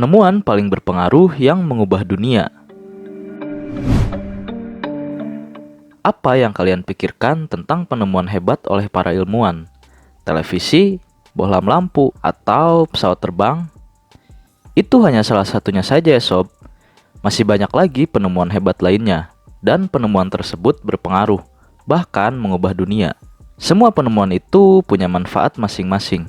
Penemuan paling berpengaruh yang mengubah dunia. Apa yang kalian pikirkan tentang penemuan hebat oleh para ilmuwan? Televisi, bohlam lampu, atau pesawat terbang? Itu hanya salah satunya saja ya sob. Masih banyak lagi penemuan hebat lainnya. Dan penemuan tersebut berpengaruh, bahkan mengubah dunia. Semua penemuan itu punya manfaat masing-masing.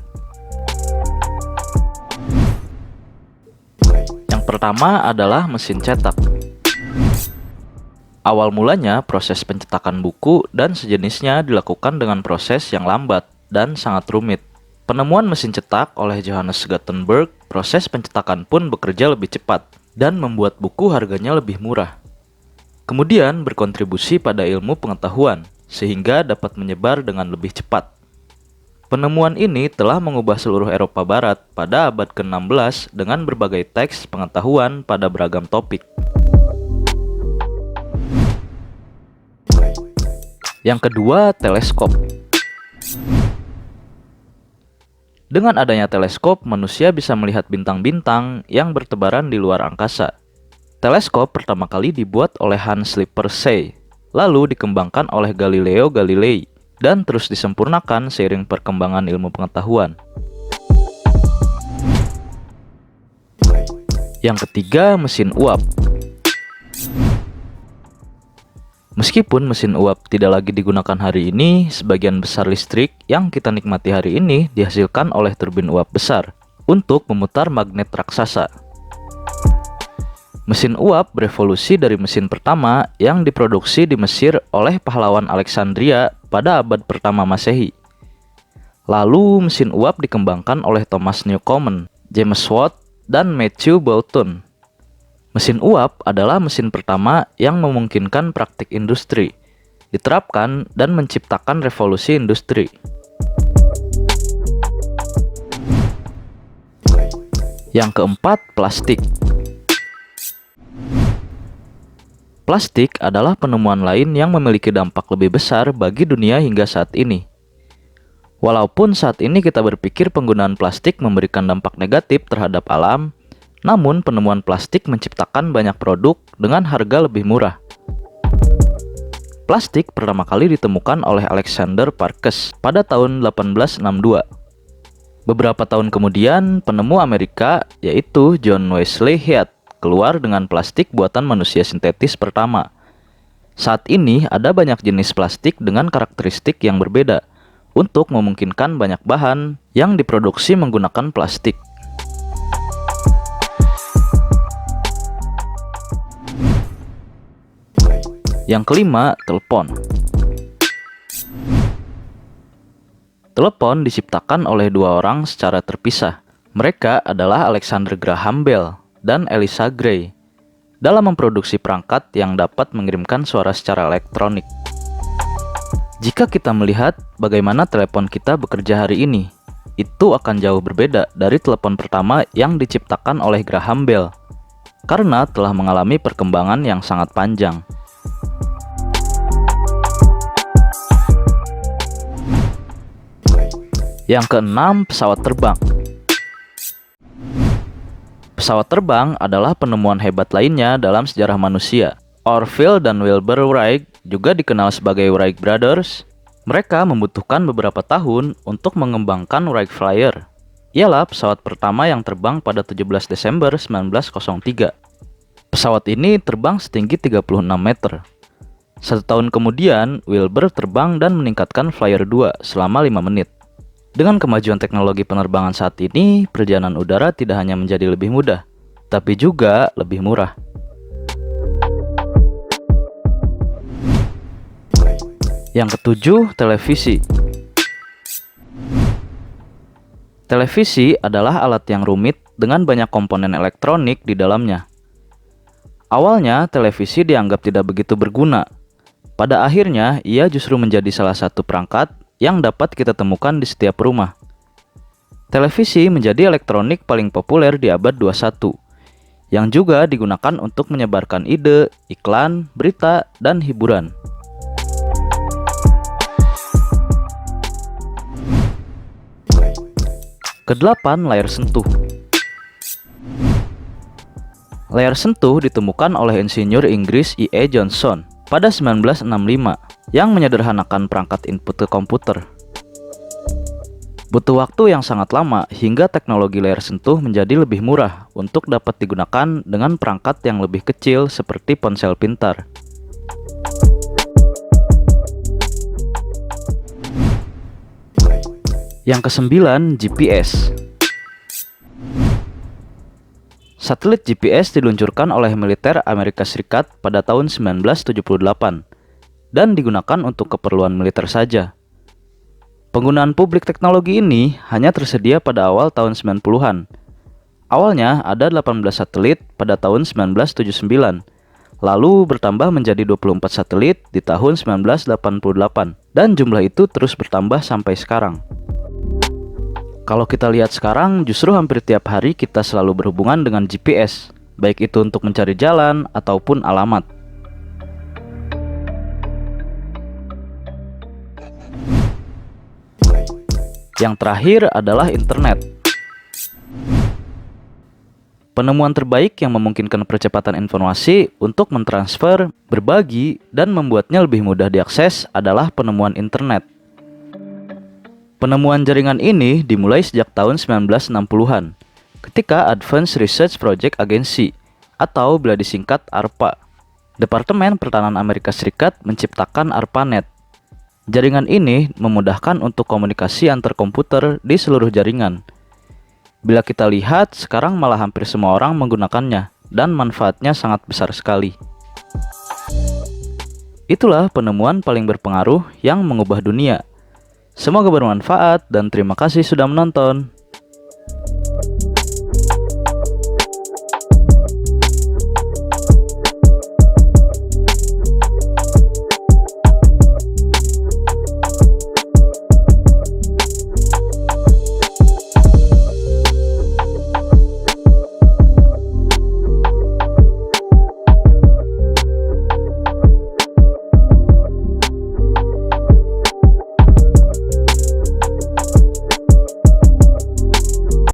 Yang pertama adalah mesin cetak. Awal mulanya proses pencetakan buku dan sejenisnya dilakukan dengan proses yang lambat dan sangat rumit. Penemuan mesin cetak oleh Johannes Gutenberg, proses pencetakan pun bekerja lebih cepat dan membuat buku harganya lebih murah. Kemudian berkontribusi pada ilmu pengetahuan, sehingga dapat menyebar dengan lebih cepat. Penemuan ini telah mengubah seluruh Eropa Barat pada abad ke-16 dengan berbagai teks pengetahuan pada beragam topik. Yang kedua, teleskop. Dengan adanya teleskop, manusia bisa melihat bintang-bintang yang bertebaran di luar angkasa. Teleskop pertama kali dibuat oleh Hans Lippershey, lalu dikembangkan oleh Galileo Galilei, dan terus disempurnakan seiring perkembangan ilmu pengetahuan. Yang ketiga, mesin uap. Meskipun mesin uap tidak lagi digunakan hari ini, sebagian besar listrik yang kita nikmati hari ini dihasilkan oleh turbin uap besar untuk memutar magnet raksasa. Mesin uap berevolusi dari mesin pertama yang diproduksi di Mesir oleh pahlawan Alexandria pada abad pertama Masehi. Lalu mesin uap dikembangkan oleh Thomas Newcomen, James Watt, dan Matthew Boulton. Mesin uap adalah mesin pertama yang memungkinkan praktik industri, diterapkan dan menciptakan revolusi industri. Yang keempat, plastik. Plastik adalah penemuan lain yang memiliki dampak lebih besar bagi dunia hingga saat ini. Walaupun saat ini kita berpikir penggunaan plastik memberikan dampak negatif terhadap alam, namun penemuan plastik menciptakan banyak produk dengan harga lebih murah. Plastik pertama kali ditemukan oleh Alexander Parkes pada tahun 1862. Beberapa tahun kemudian, penemu Amerika yaitu John Wesley Hyatt keluar dengan plastik buatan manusia sintetis pertama. Saat ini ada banyak jenis plastik dengan karakteristik yang berbeda untuk memungkinkan banyak bahan yang diproduksi menggunakan plastik. Yang kelima, telepon. Telepon diciptakan oleh dua orang secara terpisah. Mereka adalah Alexander Graham Bell dan Eliza Gray dalam memproduksi perangkat yang dapat mengirimkan suara secara elektronik. Jika kita melihat bagaimana telepon kita bekerja hari ini, itu akan jauh berbeda dari telepon pertama yang diciptakan oleh Graham Bell, karena telah mengalami perkembangan yang sangat panjang. Yang keenam, pesawat terbang. Pesawat terbang adalah penemuan hebat lainnya dalam sejarah manusia. Orville dan Wilbur Wright, juga dikenal sebagai Wright Brothers, mereka membutuhkan beberapa tahun untuk mengembangkan Wright Flyer. Ialah pesawat pertama yang terbang pada 17 Desember 1903. Pesawat ini terbang setinggi 36 meter. 1 tahun kemudian, Wilbur terbang dan meningkatkan Flyer 2 selama 5 menit. Dengan kemajuan teknologi penerbangan saat ini, perjalanan udara tidak hanya menjadi lebih mudah, tapi juga lebih murah. Yang ketujuh, televisi. Televisi adalah alat yang rumit dengan banyak komponen elektronik di dalamnya. Awalnya, televisi dianggap tidak begitu berguna. Pada akhirnya, ia justru menjadi salah satu perangkat yang dapat kita temukan di setiap rumah. Televisi menjadi elektronik paling populer di abad 21, yang juga digunakan untuk menyebarkan ide, iklan, berita, dan hiburan. Kedelapan, layar sentuh. Layar sentuh ditemukan oleh insinyur Inggris E.A. Johnson pada 1965 yang menyederhanakan perangkat input ke komputer. Butuh waktu yang sangat lama hingga teknologi layar sentuh menjadi lebih murah untuk dapat digunakan dengan perangkat yang lebih kecil seperti ponsel pintar. Yang kesembilan, GPS. Satelit GPS diluncurkan oleh militer Amerika Serikat pada tahun 1978 dan digunakan untuk keperluan militer saja. Penggunaan publik teknologi ini hanya tersedia pada awal tahun 90-an. Awalnya ada 18 satelit pada tahun 1979, lalu bertambah menjadi 24 satelit di tahun 1988, dan jumlah itu terus bertambah sampai sekarang. Kalau kita lihat sekarang, justru hampir tiap hari kita selalu berhubungan dengan GPS, baik itu untuk mencari jalan ataupun alamat. Yang terakhir adalah internet. Penemuan terbaik yang memungkinkan percepatan informasi untuk mentransfer, berbagi, dan membuatnya lebih mudah diakses adalah penemuan internet. Penemuan jaringan ini dimulai sejak tahun 1960-an, ketika Advanced Research Project Agency, atau bila disingkat ARPA, Departemen Pertahanan Amerika Serikat menciptakan ARPANET. Jaringan ini memudahkan untuk komunikasi antar komputer di seluruh jaringan. Bila kita lihat, sekarang malah hampir semua orang menggunakannya, dan manfaatnya sangat besar sekali. Itulah penemuan paling berpengaruh yang mengubah dunia. Semoga bermanfaat dan terima kasih sudah menonton.